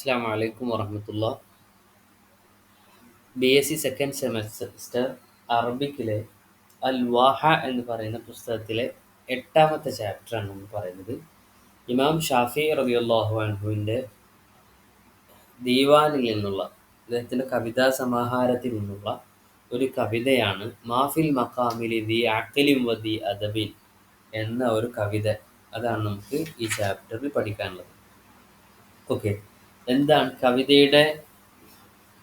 അസ്സലാമു അലൈക്കും വറഹ്മത്തുള്ളാഹ്. BSc second semester അറബിക്കിലെ അൽ വാഹ എന്ന് പറയുന്ന പുസ്തകത്തിലെ 8-ാമത്തെ ചാപ്റ്ററാണ് നമ്മൾ പറയുന്നത്. ഇമാം ഷാഫി റളിയല്ലാഹു അൻഹുവിൻ്റെ ദീവാനിൽ നിന്നുള്ള അദ്ദേഹത്തിൻ്റെ കവിതാ സമാഹാരത്തിൽ നിന്നുള്ള ഒരു കവിതയാണ് മാഫിൽ മഖാമിലി ദി അഖ്ലിൻ വ ദി അദബിൻ എന്ന ഒരു കവിത. അതാണ് നമുക്ക് ഈ ചാപ്റ്ററിൽ പഠിക്കാനുള്ളത്. ഓക്കെ, എന്താണ് കവിതയുടെ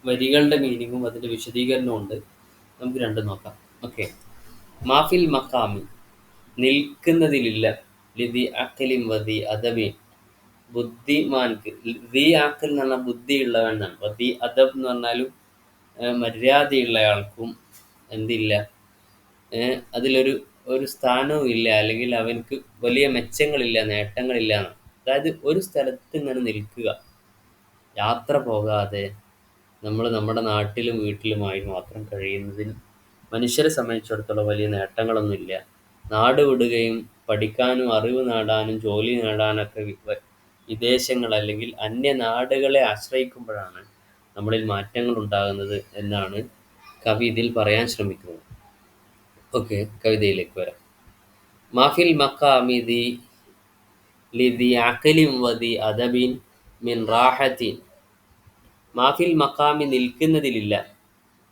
വരികളുടെ മീനിങ്ങും അതിൻ്റെ വിശദീകരണവും ഉണ്ട്. നമുക്ക് രണ്ടും നോക്കാം. ഓക്കെ, മാഫിൽ മഖാമി നിൽക്കുന്നതിലില്ല, ലിദി അഖലിൻ വദി അദബിൻ ബുദ്ധിമാൻക്ക്. ദി അഖൽ എന്ന് പറഞ്ഞാൽ ബുദ്ധിയുള്ളവൻ എന്നാണ്. വദി അദബ് എന്ന് പറഞ്ഞാലും മര്യാദയുള്ളയാൾക്കും എന്തില്ല, അതിലൊരു ഒരു സ്ഥാനവും ഇല്ല, അല്ലെങ്കിൽ അവനക്ക് വലിയ മെച്ചങ്ങളില്ല, നേട്ടങ്ങളില്ല എന്നാണ്. അതായത് ഒരു സ്ഥലത്ത് ഇങ്ങനെ നിൽക്കുക, യാത്ര പോകാതെ നമ്മൾ നമ്മുടെ നാട്ടിലും വീട്ടിലുമായി മാത്രം കഴിയുന്നതിന് മനുഷ്യരെ സംബന്ധിച്ചിടത്തോളം വലിയ നേട്ടങ്ങളൊന്നുമില്ല. നാട് വിടുകയും പഠിക്കാനും അറിവ് നേടാനും ജോലി നേടാനൊക്കെ വിദേശങ്ങൾ അല്ലെങ്കിൽ അന്യ നാടുകളെ ആശ്രയിക്കുമ്പോഴാണ് നമ്മളിൽ മാറ്റങ്ങൾ ഉണ്ടാകുന്നത് എന്നാണ് കവി ഇതിൽ പറയാൻ ശ്രമിക്കുന്നത്. ഓക്കെ, കവിതയിലേക്ക് വരാം. മാഫിൽ മഖാമി ദി ലിദി അഖലിൻ വദി അദബിൻ മിൻ റാഹത്തിൻ. മാഫിൽ മഖാമി നിൽക്കുന്നതിലില്ല,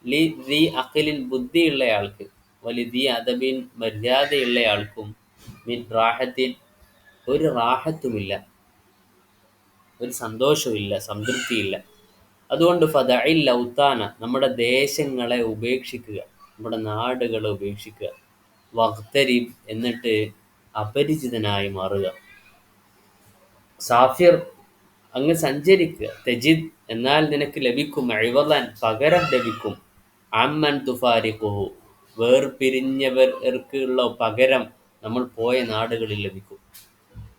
ലി ദി അഖലിൻ ബുദ്ധിയുള്ളയാൾക്ക്, വലിദി അദബിൻ മര്യാദയുള്ളയാൾക്കും, മിൻ റാഹത്തിൻ ഒരു റാഹത്തുമില്ല, ഒരു സന്തോഷമില്ല, സംതൃപ്തിയില്ല. അതുകൊണ്ട് ഫദഇൽ ഔത്താന നമ്മുടെ ദേശങ്ങളെ ഉപേക്ഷിക്കുക, നമ്മുടെ നാടുകളെ ഉപേക്ഷിക്കുക. വഖ്തരിബ് എന്നിട്ട് അപരിചിതനായി മാറുക. സാഫിർ അങ്ങ് സഞ്ചരിക്കുക. തെജിദ് എന്നാൽ നിനക്ക് ലഭിക്കും. ഇവളൻ പകരം ലഭിക്കും. അമ്മൻ തുഫാരിഖുഹു വേർപിരിഞ്ഞവർക്കുള്ള പകരം നമ്മൾ പോയ നാടുകളിൽ ലഭിക്കും.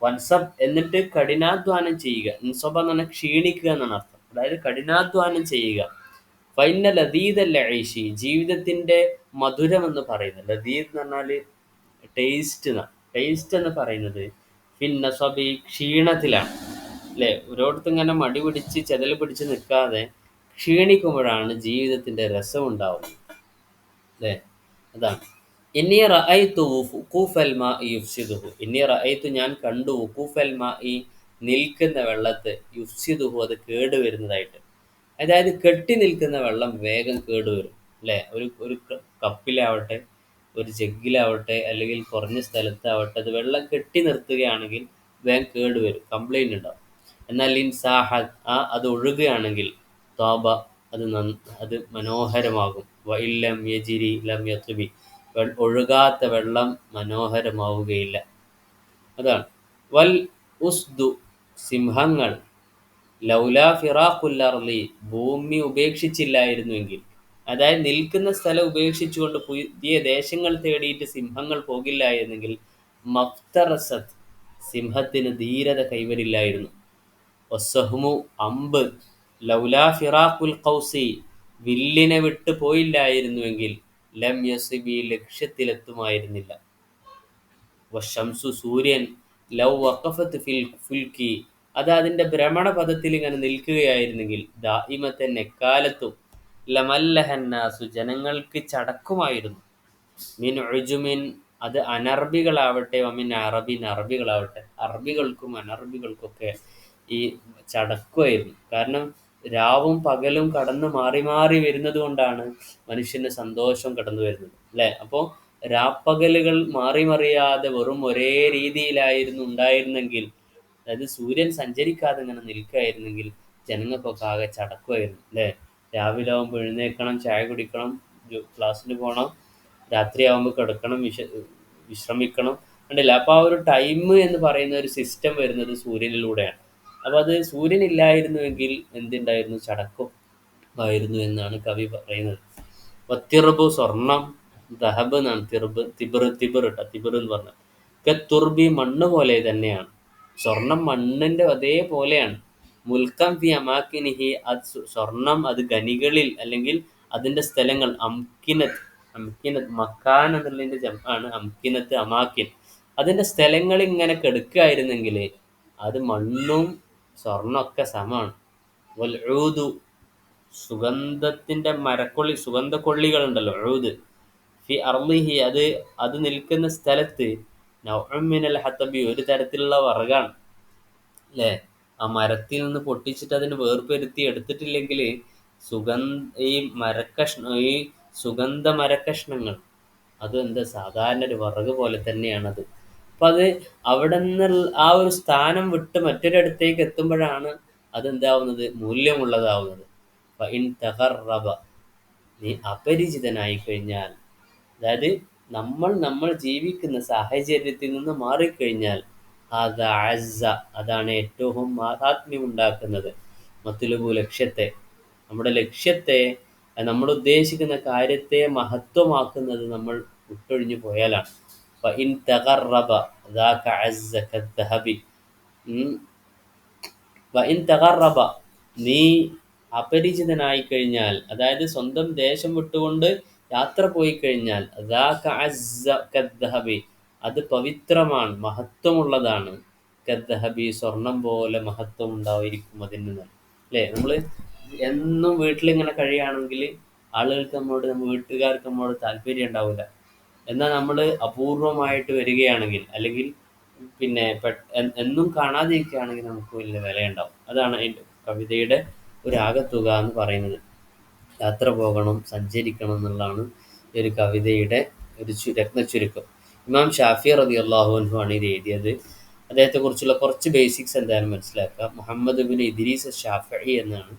വൻസബ് എന്നിട്ട് കഠിനാധ്വാനം ചെയ്യുക. ഇൻസബ എന്ന് പറഞ്ഞാൽ ക്ഷീണിക്കുക എന്നാണ് അർത്ഥം. അതായത് കഠിനാധ്വാനം ചെയ്യുക. ഫൈന ലദീദ് അൽ ഐഷി ജീവിതത്തിൻ്റെ മധുരം എന്ന് പറയുന്നത്, ലദീദ് എന്ന് പറഞ്ഞാൽ ടേസ്റ്റ് എന്നാണ്. ടേസ്റ്റ് എന്ന് പറയുന്നത് ഫിൻ നസബി ക്ഷീണത്തിലാണ്, അല്ലേ? ഒരിടത്തും ഇങ്ങനെ മടി പിടിച്ച് ചെതൽ പിടിച്ച് നിൽക്കാതെ ക്ഷീണിക്കുമ്പോഴാണ് ജീവിതത്തിൻ്റെ രസം ഉണ്ടാവുന്നത്, അല്ലേ? അതാണ് ഇന്നി റഅയ്തു വുഖൂഫൽ മാഇ യുഫ്സിദുഹു. ഇന്നി റഅയ്തു ഞാൻ കണ്ടു, വുഖൂഫൽ മാഇ നിൽക്കുന്ന വെള്ളത്തെ, യുഫ്സിദുഹു അത് കേടുവരുന്നതായിട്ട്. അതായത് കെട്ടി നിൽക്കുന്ന വെള്ളം വേഗം കേടുവരും, അല്ലേ? ഒരു ഒരു കപ്പിലാവട്ടെ, ഒരു ജഗ്ഗിലാവട്ടെ, അല്ലെങ്കിൽ കുറഞ്ഞ സ്ഥലത്താവട്ടെ, അത് വെള്ളം കെട്ടി നിർത്തുകയാണെങ്കിൽ വേഗം കേടുവരും, കംപ്ലൈൻ്റ് ഉണ്ടാവും. എന്നാൽ ഇൻസാഹദ് അത് ഒഴുകുകയാണെങ്കിൽ തോബ അത് മനോഹരമാകും. വഇല്ലം യജിരി ലം യത്ബി ഒഴുകാത്ത വെള്ളം മനോഹരമാവുകയില്ല. അതാണ് വൽ ഉസ്ദു സിംഹങ്ങൾ, ലൗലാ ഫിറാഖുൽ അർളി ഭൂമി ഉപേക്ഷിച്ചില്ലായിരുന്നുവെങ്കിൽ, അതായത് നിൽക്കുന്ന സ്ഥലം ഉപേക്ഷിച്ചുകൊണ്ട് പുതിയ ദേശങ്ങൾ തേടിയിട്ട് സിംഹങ്ങൾ പോകില്ലായിരുന്നെങ്കിൽ, മഫ്തറസത്ത് സിംഹത്തിന് ധീരത കൈവരില്ലായിരുന്നു. വസ്സഹ്മു അമ്പ്, ലൗലാ ഫിറാഖുൽ ഖൗസി വില്ലിനെ വിട്ട് പോയില്ലായിരുന്നുവെങ്കിൽ, ലം യസിബി ലക്ഷ്യത്തിലെത്തുമായിരുന്നില്ല. വശംസു സൂര്യൻ, ലൗ വഖഫത്ത് ഫിൽ ഫുൽക്കി അത് അതിൻ്റെ ഭ്രമണപഥത്തിൽ ഇങ്ങനെ നിൽക്കുകയായിരുന്നെങ്കിൽ, ദായിമത്തൻ എക്കാലത്തും, ലമല്ലഹന്നാസു ജനങ്ങൾക്ക് ചടക്കുമായിരുന്നു. മിൻ ഉജുമിൻ അത് അനർബികളാവട്ടെ, വമിൻ അറബിൻ അറബികളാവട്ടെ, അറബികൾക്കും അനർബികൾക്കൊക്കെ ഈ ചടക്കുമായിരുന്നു. കാരണം രാവും പകലും കടന്ന് മാറി മാറി വരുന്നത് കൊണ്ടാണ് മനുഷ്യന് സന്തോഷം കടന്നു വരുന്നത്, അല്ലേ? അപ്പോൾ രാപ്പകലുകൾ മാറി മറിയാതെ വെറും ഒരേ രീതിയിലായിരുന്നു ഉണ്ടായിരുന്നെങ്കിൽ, അതായത് സൂര്യൻ സഞ്ചരിക്കാതെ ഇങ്ങനെ നിൽക്കുകയായിരുന്നെങ്കിൽ ജനങ്ങൾക്കൊക്കെ ആകെ ചടക്കുമായിരുന്നു, അല്ലേ? രാവിലെ ആകുമ്പോൾ എഴുന്നേൽക്കണം, ചായ കുടിക്കണം, ക്ലാസ്സിന് പോകണം, രാത്രിയാകുമ്പോൾ കിടക്കണം, വിശ്രമിക്കണം, കണ്ടില്ല? അപ്പോൾ ആ ഒരു ടൈം എന്ന് പറയുന്ന ഒരു സിസ്റ്റം വരുന്നത് സൂര്യനിലൂടെയാണ്. അപ്പോൾ അത് സൂര്യനില്ലായിരുന്നുവെങ്കിൽ എന്തുണ്ടായിരുന്നു, ചടക്കും ആയിരുന്നു എന്നാണ് കവി പറയുന്നത്. വത്തിറബു സ്വർണം, ദഹബ് എന്നാണ് തിർബ്, തിബിർ ഇട്ട തിബിർ എന്ന് പറഞ്ഞാൽ തുർബി മണ്ണ് പോലെ തന്നെയാണ്. സ്വർണം മണ്ണിൻ്റെ അതേപോലെയാണ്. മുൽക്കം ഫി അമാക്കിനിഹി അത് സ്വർണം അത് ഖനികളിൽ അല്ലെങ്കിൽ അതിൻ്റെ സ്ഥലങ്ങൾ, അംകിനത്ത് അംകിനത്ത് മക്കാൻ എന്നുള്ളതിൻ്റെ ജമാണ് അംകിനത്ത് അമാക്കിൻ, അതിൻ്റെ സ്ഥലങ്ങൾ ഇങ്ങനെ കെടുക്കുകയായിരുന്നെങ്കിൽ അത് മണ്ണും സ്വർണ്ണമൊക്കെ സമമാണ്. വൽ ഊദു സുഗന്ധത്തിന്റെ സുഗന്ധക്കൊള്ളികളുണ്ടല്ലോ, ഊദ്. ഫി അർളിഹി അത് നിൽക്കുന്ന സ്ഥലത്ത് നൗഉം മിനൽ ഹതബി ഒരു തരത്തിലുള്ള വറകാണ്. ല്ലേ? ആ മരത്തിൽ നിന്ന് പൊട്ടിച്ചിട്ട് അതിനെ വേർപെടുത്തി എടുത്തിട്ടില്ലെങ്കിൽ ഈ ഈ സുഗന്ധ മരക്കഷ്ണങ്ങൾ അത് എന്താ സാധാരണ ഒരു വിറക് പോലെ തന്നെയാണത്. അപ്പൊ അത് അവിടെ നിന്ന് ആ ഒരു സ്ഥാനം വിട്ട് മറ്റൊരിടത്തേക്ക് എത്തുമ്പോഴാണ് അതെന്താവുന്നത്, മൂല്യമുള്ളതാവുന്നത്. ഫഇൻ തഖറബ നീ അപരിചിതനായി കഴിഞ്ഞാൽ, അതായത് നമ്മൾ ജീവിക്കുന്ന സാഹചര്യത്തിൽ നിന്ന് മാറിക്കഴിഞ്ഞാൽ, അത് അസ്സ അതാണ് ഏറ്റവും മാഹാത്മ്യം ഉണ്ടാക്കുന്നത്. മത്ലുബു ലക്ഷ്യത്തെ, നമ്മുടെ ലക്ഷ്യത്തെ, നമ്മൾ ഉദ്ദേശിക്കുന്ന കാര്യത്തെ മഹത്വമാക്കുന്നത് നമ്മൾ വിട്ടൊഴിഞ്ഞു പോയാലാണ്. ഫഇൻ തഖറബ ദാക അസ്സ കദ്ദഹബി. വഇൻ തഖറബ നീ അപരിചിതനായി കഴിഞ്ഞാൽ, അതായത് സ്വന്തം ദേശം വിട്ടുകൊണ്ട് യാത്ര പോയി കഴിഞ്ഞാൽ, ദാക അസ്സ കദ്ദഹബി അത് പവിത്രമാണ്, മഹത്വമുള്ളതാണ്. കദ്ദഹബി സ്വർണം പോലെ മഹത്വം ഉണ്ടായിരിക്കും അതിൽ നിന്ന്. അല്ലേ? നമ്മൾ എന്നും വീട്ടിലിങ്ങനെ കഴിയുകയാണെങ്കിൽ ആളുകൾക്ക് നമ്മുടെ വീട്ടുകാർക്ക് നമ്മോട് താല്പര്യം ഉണ്ടാവില്ല. എന്നാൽ നമ്മൾ അപൂർവമായിട്ട് വരികയാണെങ്കിൽ, അല്ലെങ്കിൽ പിന്നെ എന്നും കാണാതിരിക്കുകയാണെങ്കിൽ നമുക്ക് വലിയ വിലയുണ്ടാവും. അതാണ് അതിൻ്റെ കവിതയുടെ ഒരു ആകത്തുക എന്ന് പറയുന്നത്. യാത്ര പോകണം, സഞ്ചരിക്കണം എന്നുള്ളതാണ് ഈ ഒരു കവിതയുടെ ഒരു രത്നച്ചുരുക്കം. ഇമാം ഷാഫി റളിയല്ലാഹു അൻഹു ആണ് ഇത് എഴുതിയത്. അദ്ദേഹത്തെക്കുറിച്ചുള്ള കുറച്ച് ബേസിക്സ് എന്തായാലും മനസ്സിലാക്കുക. മുഹമ്മദ് ബിൻ ഇദ്രീസ് ഷാഫി എന്നാണ്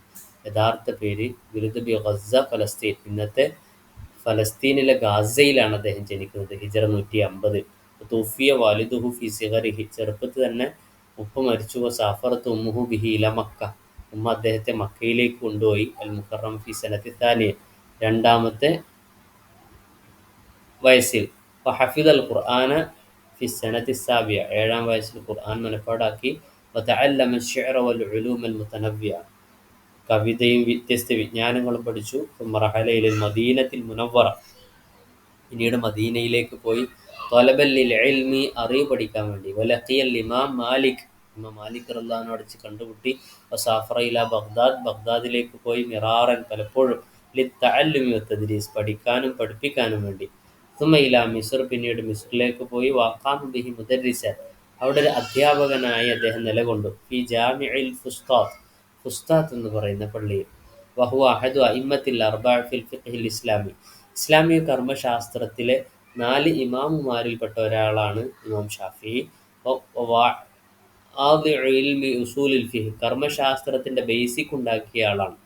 യഥാർത്ഥ പേര്. വിരുദ് ബി ഗസ്സ, ഫലസ്തീൻ. ഇന്നത്തെ ഫലസ്തീനിലെ ഗാസയിലാണ് അദ്ദേഹം ജനിക്കുന്നത്. ഹിജറ 150. തൂഫിയ വാലിദുഹു ഫി സിഗറിഹി ചെറുപ്പത്തിൽ തന്നെ ഉപ്പ മരിച്ചു. സാഫറത്ത് ഉമ്മുഹു ബിഹി ഇല മക്ക ഉമ്മ അദ്ദേഹത്തെ മക്കയിലേക്ക് കൊണ്ടുപോയി. അൽ മുക്കറം ഫി സനത്തി താനിയ രണ്ടാമത്തെ വയസ്സിൽ. ഫഹഫിദ് അൽ ഖുർആന ഫി സനത്തി സാബിയ ഏഴാം വയസ്സിൽ ഖുർആൻ മനപ്പാടാക്കി. വതഅല്ലമ അശ്ശിഅറ വൽ ഉലൂമ അൽ മുതനവ്വിഅ കവിതയും വ്യത്യസ്ത വിജ്ഞാനങ്ങളും പഠിച്ചു. മറഹല ഇലൽ മദീനത്തിൽ മുനവ്വറ പിന്നീട് മദീനയിലേക്ക് പോയി. ത്വലബൽ ലിൽ ഇൽമി അറിവ് പഠിക്കാൻ വേണ്ടി. വലഖിയൽ ഇമാം മാലിക് റളിയല്ലാഹു അടിച്ച് കണ്ടുമുട്ടി. വസാഫറ ഇല ബഗ്ദാദ് ബഗ്ദാദിലേക്ക് പോയി. മിറാറൻ പലപ്പോഴും. ലിത്തഅല്ലുമി വത്തദ്രീസ് പഠിക്കാനും പഠിപ്പിക്കാനും വേണ്ടി. സുമ ഇല മിസ്ർ പിന്നീട് മിസ്റിലേക്ക് പോയി. വഖാമ ബിഹി മുദർരിസൻ അവിടെ ഒരു അധ്യാപകനായി അദ്ദേഹം നിലകൊണ്ടു. ഫി ജാമിഇൽ ഫുസ്താത്ത് എന്ന് പറയുന്ന പള്ളിയിൽ. വഹുവ അഹദു അഇമ്മത്തിൽ അർബഅ ഫിൽ ഫിഖ്ഹിൽ ഇസ്ലാമി ഇസ്ലാമിക കർമ്മശാസ്ത്രത്തിലെ 4 ഇമാമുമാരിൽപ്പെട്ട ഒരാളാണ് ഇമാം ഷാഫി. ഇൽമി ഉസൂലിൽ ഫിഹ് കർമ്മശാസ്ത്രത്തിന്റെ ബേസിക് ഉണ്ടാക്കിയ ആളാണ്.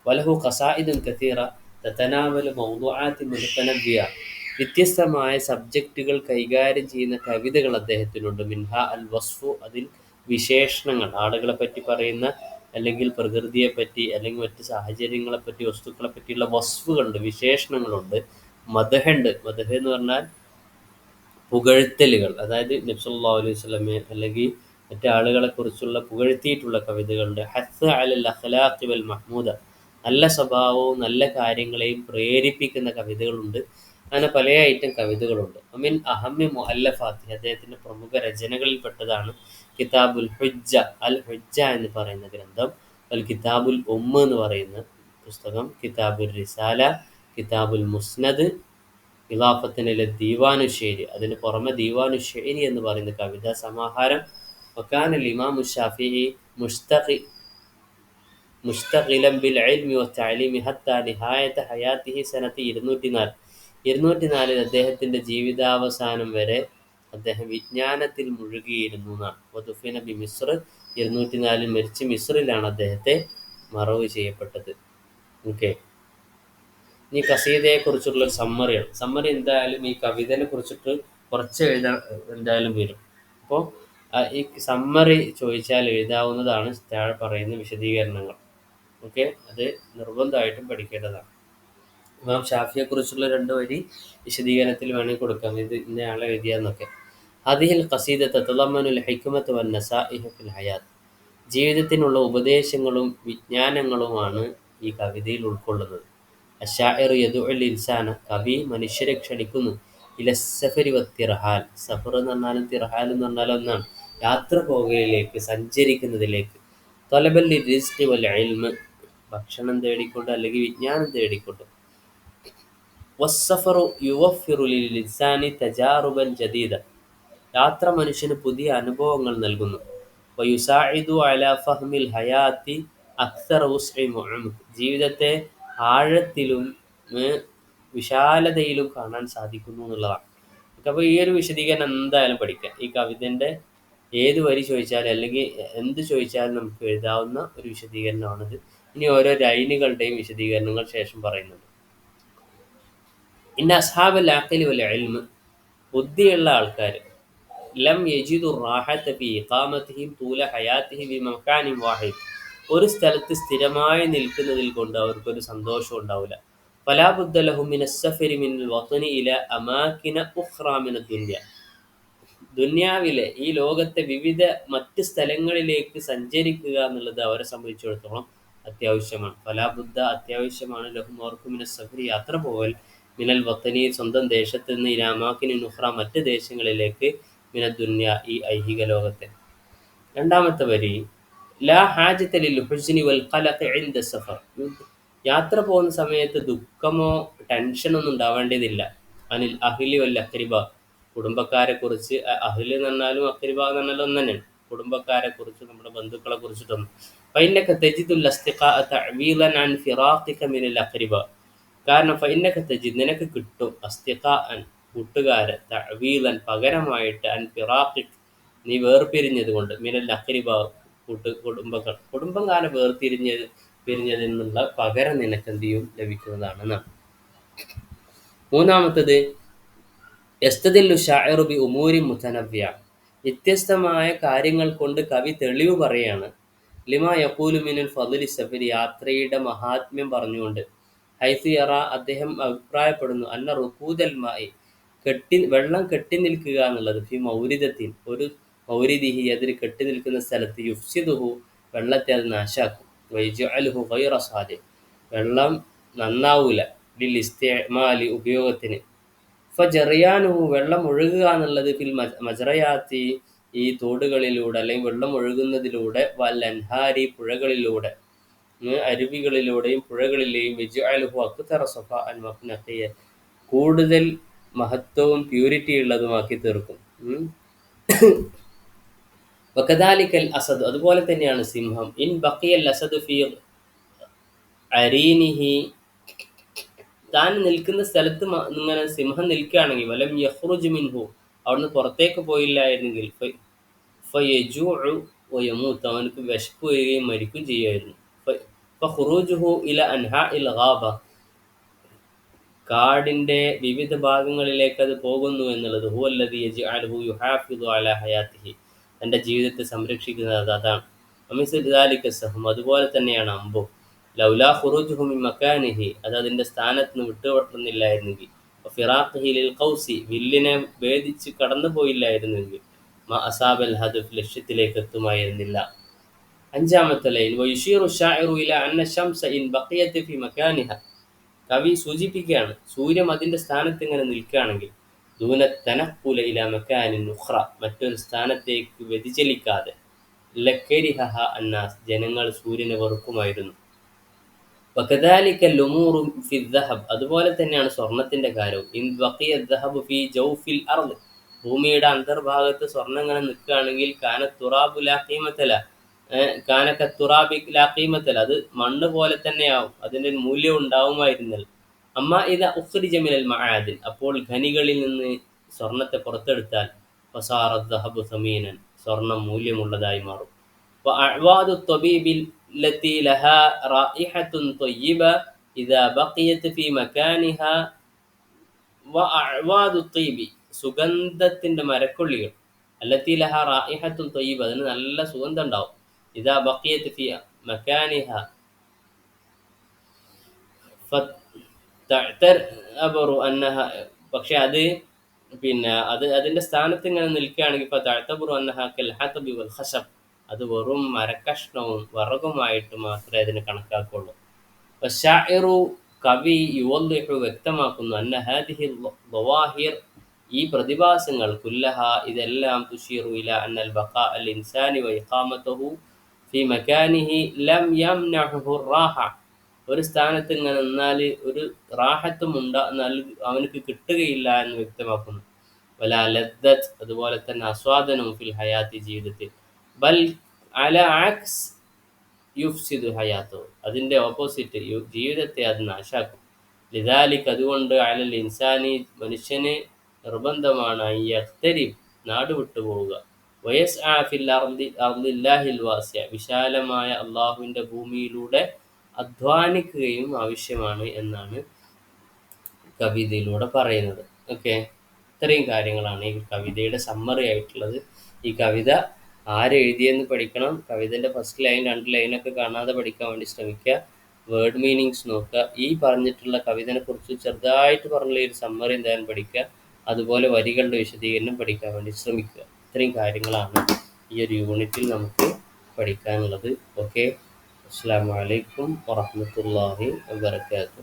വലഹു ഖസായിദുൻ കസീറ തതനാവലു മൗദൂആത്തി മുതനവ്വിയ വ്യത്യസ്തമായ സബ്ജക്റ്റുകൾ കൈകാര്യം ചെയ്യുന്ന കവിതകൾ അദ്ദേഹത്തിനുണ്ട്. മിൻഹ അൽ വസ്ഫു അതിൽ വിശേഷണങ്ങൾ, ആളുകളെ പറ്റി പറയുന്ന, അല്ലെങ്കിൽ പ്രകൃതിയെപ്പറ്റി, അല്ലെങ്കിൽ മറ്റ് സാഹചര്യങ്ങളെപ്പറ്റി, വസ്തുക്കളെ പറ്റിയുള്ള വസ്ഫുകളുണ്ട്, വിശേഷണങ്ങളുണ്ട്. മദ്ഹുണ്ട്. മദ്ഹ് എന്ന് പറഞ്ഞാൽ പുകഴ്ത്തലുകൾ, അതായത് നബി സല്ലല്ലാഹു അലൈഹി വസല്ലമയെ അല്ലെങ്കിൽ മറ്റാളുകളെ കുറിച്ചുള്ള പുകഴ്ത്തിയിട്ടുള്ള കവിതകളുണ്ട്. ഹസ്സ് അലൽ അഖ്ലാഖി വൽ മഹ്മൂദ നല്ല സ്വഭാവവും നല്ല കാര്യങ്ങളെയും പ്രേരിപ്പിക്കുന്ന കവിതകളുണ്ട്. അങ്ങനെ പല ഐറ്റം കവിതകളുണ്ട്. അമിൻ അഹമ്മി മുഅല്ലഫാത്തി അദ്ദേഹത്തിൻ്റെ പ്രമുഖ രചനകളിൽപ്പെട്ടതാണ് കിതാബുൽ ഹുജ്ജ അൽ ഹുജ്ജ എന്ന് പറയുന്ന ഗ്രന്ഥം. അൽ കിതാബുൽ ഉമ്മ എന്ന് പറയുന്ന പുസ്തകം. കിതാബുൽ റിസാല, കിതാബുൽ മുസ്നദ്, ഇളാഫത്തിനിലെ ദീവാനുശ്ശേരി, അതിന് പുറമെ ദീവാനുശ്ശേരി എന്ന് പറയുന്ന കവിതാ സമാഹാരം. വകാനൽ ഇമാമു ശാഫിഈ മുസ്തഖിലൻ ബിൽ ഇൽമി വത്തഅലീമി ഹത്താ നിഹായത ഹയാത്തിഹി സനത്തി 204 അദ്ദേഹത്തിൻ്റെ ജീവിതാവസാനം വരെ അദ്ദേഹം വിജ്ഞാനത്തിൽ മുഴുകിയിരുന്നു എന്നാണ്. വദുഫിന ബി മിസ്ർ 204 മരിച്ച് മിസ്റിലാണ് അദ്ദേഹത്തെ മറവ് ചെയ്യപ്പെട്ടത്. ഓക്കെ, ഈ കസീതയെക്കുറിച്ചുള്ള സമ്മറി എന്തായാലും ഈ കവിതനെ കുറിച്ചിട്ട് കുറച്ച് എഴുതാൻ എന്തായാലും വരും. അപ്പോൾ ഈ സമ്മറി ചോദിച്ചാൽ എഴുതാവുന്നതാണ് താഴെ പറയുന്ന വിശദീകരണങ്ങൾ. ഓക്കെ, അത് നിർബന്ധമായിട്ടും പഠിക്കേണ്ടതാണ്. ഇമാം ഷാഫിയെക്കുറിച്ചുള്ള 2 വരി വിശദീകരണത്തിൽ വേണമെങ്കിൽ കൊടുക്കാം, ഇത് ഇന്നയാളെ എഴുതിയാന്നൊക്കെ. ഹദിഹിൽ ഖസീദ തതളമ്മനുൽ ഹിക്മത വൻ നസാഇഹ ഫിൽ ഹയാത്ത് ജീവിതത്തിനുള്ള ഉപദേശങ്ങളും വിജ്ഞാനങ്ങളുമാണ് ഈ കവിതയിൽ ഉൾക്കൊള്ളുന്നത്. അശാഇറു യദുഉൽ ഇൻസാന കവി മനുഷ്യരെ ക്ഷണിക്കുന്നു. ഇലസ്സഫരി വത്തിർഹാൽ സഫർ എന്ന് പറഞ്ഞാലും തിർഹാൽ എന്ന് പറഞ്ഞാലും ഒന്നാണ്. യാത്ര പോകലിലേക്ക്, സഞ്ചരിക്കുന്നതിലേക്ക്. ത്വലബൻ ലിറിസ്ഖി വൽ ഇൽമ്, ഭക്ഷണം തേടിക്കൊണ്ട് അല്ലെങ്കിൽ വിജ്ഞാനം തേടിക്കൊണ്ട്. വസ്സഫറു യുവഫിറു ലിൽ ഇൻസാനി തജാറുബൻ ജദീദ, യാത്ര മനുഷ്യന് പുതിയ അനുഭവങ്ങൾ നൽകുന്നു. വയുസാഇദു അലാ ഫഹ്മിൽ ഹയാത്തി അക്സറ വുസ്ഇ വഉംഖ്, ജീവിതത്തെ ആഴത്തിലും വിശാലതയിലും കാണാൻ സാധിക്കുന്നു എന്നുള്ളതാണ്. അപ്പോൾ ഈ ഒരു വിശദീകരണം എന്തായാലും പഠിക്കാം. ഈ കവിതൻ്റെ ഏത് വരി ചോദിച്ചാലും അല്ലെങ്കിൽ എന്ത് ചോദിച്ചാലും നമുക്ക് എഴുതാവുന്ന ഒരു വിശദീകരണമാണിത്. ഇനി ഓരോ ലൈനുകളുടെയും വിശദീകരണങ്ങൾ ശേഷം പറയുന്നുണ്ട്. ഇന്ന അസ്ഹാബൽ അഖ്ലി വൽ ഇൽമ്, ബുദ്ധിയുള്ള ആൾക്കാർ, ലം യജിദു റാഹത ഫി ഇഖാമതിഹിം തൂല ഹയാതിഹിം ഫി മകാനിൻ വാഹിദ്, ഒരു സ്ഥലത്ത് സ്ഥിരമായി നിൽക്കുന്നതിൽ കൊണ്ട് അവർക്കൊരു സന്തോഷം ഉണ്ടാവില്ല. ഫലാ ബുദ്ദ ലഹും മിനസ് സഫരി മിനൽ വത്നി ഇലാ അമാകിന ഉഖ്റാ മിനദ് ദുനിയ, ദുന്യാവിലെ ഈ ലോകത്തെ വിവിധ മറ്റ് സ്ഥലങ്ങളിലേക്ക് സഞ്ചരിക്കുക എന്നുള്ളത് അവരെ സംബന്ധിച്ചിടത്തോളം അത്യാവശ്യമാണ്. ഫലാബുദ്ധ, അത്യാവശ്യമാണ്, ലഹും അവർക്ക് മിനസ് സഫരി, യാത്ര പോകൽ, മിനൽ വത്തനി, സ്വന്തം ദേശത്ത് നിന്ന്, ഇലാമാക്കിന് നുഹ്റ, മറ്റ് ദേശങ്ങളിലേക്ക്, മിന ദുന്യ, ഈ ഐഹിക ലോകത്തെ. രണ്ടാമത്തെ വരി, ലാ ഹാജത ലിൽ ഹുസ്നി വൽ ഖലഖ് ഇൻദ സഫർ, യാത്ര പോകുന്ന സമയത്ത് ദുഃഖമോ ടെൻഷനൊന്നും ഉണ്ടാവേണ്ടതില്ല. അനിൽ അഹ്ലി വൽ അഖ്രിബ, കുടുംബക്കാരെ കുറിച്ച്. അഹ്ല് എന്ന് പറഞ്ഞാലും അഖ്രിബ എന്ന് പറഞ്ഞാലും ഒന്ന് തന്നെയാണ്. കുടുംബക്കാരെ കുറിച്ച്, നമ്മുടെ ബന്ധുക്കളെ കുറിച്ചിട്ടൊന്നും. ഫൈന്നക തജിദുൽ അസ്തിഖാഅ തഅവീളൻ അൻ ഫിറാഖിക മിനൽ അഖ്രിബ, കാരണം ഫൈന്നക തജിദ്, നിനക്ക് കിട്ടും, അസ്തിഖാഅൻ, കൂട്ടുകാരെ, തഅവീളൻ, പകരമായിട്ട്, അൻ ഫിറാഖിക്, നീ വേർപിരിഞ്ഞത് കൊണ്ട്, മിനൽ അഖ്രിബ, കുടുംബം കാലം പിരിഞ്ഞതിൽ നിന്നുള്ള പകരം നിനക്ക് എന്ത് ചെയ്യും, ലഭിക്കുന്നതാണെന്നാണ്. മൂന്നാമത്തത്, യസ്തദില്ലു ശാഇറു ബി ഉമൂരി മുതനവ്വിഅ, വ്യത്യസ്തമായ കാര്യങ്ങൾ കൊണ്ട് കവി തെളിവ് പറയാണ്. ലിമാ യഖൂലു മിനൽ ഫദ്ലി സഫരി, യാത്രയുടെ മഹാത്മ്യം പറഞ്ഞുകൊണ്ട്. ഹൈസു യറ, അദ്ദേഹം അഭിപ്രായപ്പെടുന്നു, അന്ന റുകൂദൽ മായി, വെള്ളം കെട്ടി നിൽക്കുക എന്നുള്ളത്, ഫി മൗരിദത്തിൻ, ഒരു മൗരിദിഹി, അതിൽ കെട്ടി നിൽക്കുന്ന സ്ഥലത്ത്, യുഫ്സിദുഹു, വെള്ളത്തെ അത് നാശാക്കും, വയജ്അലുഹു ഗൈറ സാലിഹ്, വെള്ളം നന്നാവൂല, ലിൽ ഇസ്തിഅമാലി, ഉപയോഗത്തിന്. ഫജറിയാനുഹു, വെള്ളം ഒഴുകുക എന്നുള്ളത്, ഫിൽ മജ്റയാത്തി, ഈ തോടുകളിലൂടെ അല്ലെങ്കിൽ വെള്ളം ഒഴുകുന്നതിലൂടെ, വൽ അൻഹാരി, പുഴകളിലൂടെ, അരുവികളിലൂടെയും പുഴകളിലെയും, യജ്അലുഹു അക്തറ സഫാഅൻ വനഖിയ, കൂടുതൽ മഹത്വവും പ്യൂരിറ്റി ഉള്ളതുമാക്കി തീർക്കും. വകദാലിക്കൽ അസദ്, അതുപോലെ തന്നെയാണ് സിംഹം. ഇൻ ബഖിയൽ അസദ് ഫീ അരീനിഹി, താൻ നിൽക്കുന്ന സ്ഥലത്ത് ഇങ്ങനെ സിംഹം നിൽക്കുകയാണെങ്കിൽ, വലം യഖ്റുജ് മിൻഹു, അവിടുന്ന് പുറത്തേക്ക് പോയില്ലായിരുന്നെങ്കിൽ, ഫയജൂഉ വയമൂത്ത്, അവനക്ക് വിശപ്പ് വരികയും മരിക്കുകയും ചെയ്യുമായിരുന്നു. ഫഖുറൂജുഹു ഇല അൻഹാഇൽ ഗാബ, കാടിൻ്റെ വിവിധ ഭാഗങ്ങളിലേക്ക് അത് പോകുന്നു എന്നുള്ളത്, ഹുവല്ലദി യജ്അലുഹു യുഹാഫിദു അലാ ഹയാതിഹി, തൻ്റെ ജീവിതത്തെ സംരക്ഷിക്കുന്നത് അതാണ്. വമിസ്ലു ദാലിക സഹ്മ്, അതുപോലെ തന്നെയാണ് അമ്പും. ലൗലാ ഖുറൂജുഹു മിൻ മകാനിഹി, അത് അതിൻ്റെ സ്ഥാനത്ത് നിന്ന് വിട്ടുകൊടുന്നില്ലായിരുന്നെങ്കിൽ, ഫിറാഖിഹി ലിൽ ഖൗസി, വില്ലിനെ ഭേദിച്ച് കടന്നു പോയില്ലായിരുന്നെങ്കിൽ, മാ അസാബൽ ഹദഫ്, ലക്ഷ്യത്തിലേക്ക് എത്തുമായിരുന്നില്ല. അഞ്ചാമത്തെ ലൈൻ, വയുശീറു ശാഇറു ഇലാ അന്ന ശംസ ഇൻ ബഖിയത് ഫി മകാനിഹ, കവി സൂചിപ്പിക്കുകയാണ്, സൂര്യൻ അതിൻ്റെ സ്ഥാനത്ത് ഇങ്ങനെ നിൽക്കുകയാണെങ്കിൽ, ദൂന തനഖുല ഇലാ മകാനിൻ ഉഖ്റ, മറ്റൊരു സ്ഥാനത്തേക്ക് വ്യതിചലിക്കാതെ, ലകരിഹഹ അന്നാസ്, ജനങ്ങൾ സൂര്യനെ വെറുക്കുമായിരുന്നു. വകദാലിക്കൽ ഉമൂറു ഫി ദഹബ്, അതുപോലെ തന്നെയാണ് സ്വർണത്തിൻ്റെ കാര്യവും. ഇൻ ബഖിയ ദഹബു ഫി ജൗഫിൽ അർദ്, ഭൂമിയുടെ അന്തർഭാഗത്ത് സ്വർണ്ണം ഇങ്ങനെ നിൽക്കുകയാണെങ്കിൽ, കാനത്തുറാബു ലാ ഖീമത ലഹ്, കാനക്കത്തുറാബി ലാ ഖീമത ലഹ്, അത് മണ്ണ് പോലെ തന്നെയാവും, അതിൻ്റെ മൂല്യം ഉണ്ടാവുമായിരുന്നില്ല. അമ്മ ഇദ ഉഖ്രിജ മിനൽ മആദിൻ, അപ്പോൾ ഖനികളിൽ നിന്ന് സ്വർണത്തെ പുറത്തെടുത്താൽ, ഫസാറ ദഹബു സമീനൻ, സ്വർണം മൂല്യമുള്ളതായി മാറും. വഅഅ്വാദു ത്വബീബി ലത്തി ലഹാ റായിഹത്തുൻ ത്വയ്യിബ ഇദാ ബഖിയത് ഫി മകാനിഹാ, വഅഅ്വാദു ത്വയ്ബി, സുഗന്ധത്തിൻ്റെ മരക്കൊള്ളികൾ, അല്ലത്തി ലഹാ റായിഹത്തുൻ ത്വയ്യിബ, അതിന് നല്ല സുഗന്ധം ഉണ്ടാവും. ഇദാ ബഖിയത് ഫി മകാനിഹാ ഫതഅ്തബറു അന്നഹ, പക്ഷെ അത് അത് അതിൻ്റെ സ്ഥാനത്ത് ഇങ്ങനെ നിൽക്കുകയാണെങ്കിൽ, ഫതഅ്തബറു അന്നഹ കൽ ഹതബി വൽ ഖശബ്, അത് വെറും മരക്കഷ്ണവും വിറകുമായിട്ട് മാത്രമേ അതിനെ കണക്കാക്കുള്ളൂ. വശാഇറു, കവി യുവദ്ദിഹു, വ്യക്തമാക്കുന്നു, അന്ന ഹാദിഹി ദവാഹിർ, ഈ പ്രതിഭാസങ്ങൾ, കുല്ലഹ, ഇതെല്ലാം, തുഷീറു ഇല അന്നൽ ബഖാ അൽ ഇൻസാനി വ ഇഖാമത്തുഹു ഫി മക്കാനിഹി ലം യംനഹു റാഹ. ഒരു സ്ഥാനത്ത് ഇങ്ങനെ നിന്നാൽ ഒരു റാഹത്തും അവനക്ക് കിട്ടുകയില്ല എന്ന് വ്യക്തമാക്കുന്നു. വല ലദ്ദത്ത്, അതുപോലെ തന്നെ ആസ്വാദനവും ഫിൽ ഹയാത്തി, ജീവിതത്തിൽ. ബൽ അല ആക്സ് യുഫ്സിദു ഹയാത്തോ, അതിൻ്റെ ഓപ്പോസിറ്റ്, ജീവിതത്തെ അത് നാശാക്കും. ലിദാലിക്, അതുകൊണ്ട് അലൽ ഇൻസാനി, മനുഷ്യന് നിർബന്ധമാണ് യഖ്തരിബ്, നാട് വിട്ടുപോവുക. വയസ്ആ ഫിൽ അർദില്ലാഹിൽ വാസിഅ, വിശാലമായ അള്ളാഹുവിൻ്റെ ഭൂമിയിലൂടെ അധ്വാനിക്കുകയും ആവശ്യമാണ് എന്നാണ് കവിതയിലൂടെ പറയുന്നത്. ഓക്കെ, ഇത്രയും കാര്യങ്ങളാണ് ഈ കവിതയുടെ സമ്മറി ആയിട്ടുള്ളത്. ഈ കവിത ആരെഴുതിയെന്ന് പഠിക്കണം. കവിതൻ്റെ ഫസ്റ്റ് ലൈൻ 2 ലൈനൊക്കെ കാണാതെ പഠിക്കാൻ വേണ്ടി ശ്രമിക്കുക. വേർഡ് മീനിങ്സ് നോക്കുക. ഈ പറഞ്ഞിട്ടുള്ള കവിതനെ കുറിച്ച് ചെറുതായിട്ട് പറഞ്ഞുള്ള ഒരു സമ്മറി എന്തായാലും പഠിക്കുക. അതുപോലെ വരികളുടെ വിശദീകരണം പഠിക്കാൻ വേണ്ടി ശ്രമിക്കുക. ഇത്രയും കാര്യങ്ങളാണ് ഈ ഒരു യൂണിറ്റിൽ നമുക്ക് പഠിക്കാനുള്ളത്. ഓക്കെ, അസ്സലാമു അലൈക്കും വറഹ്മത്തുള്ളാഹി വബറകാതുഹു.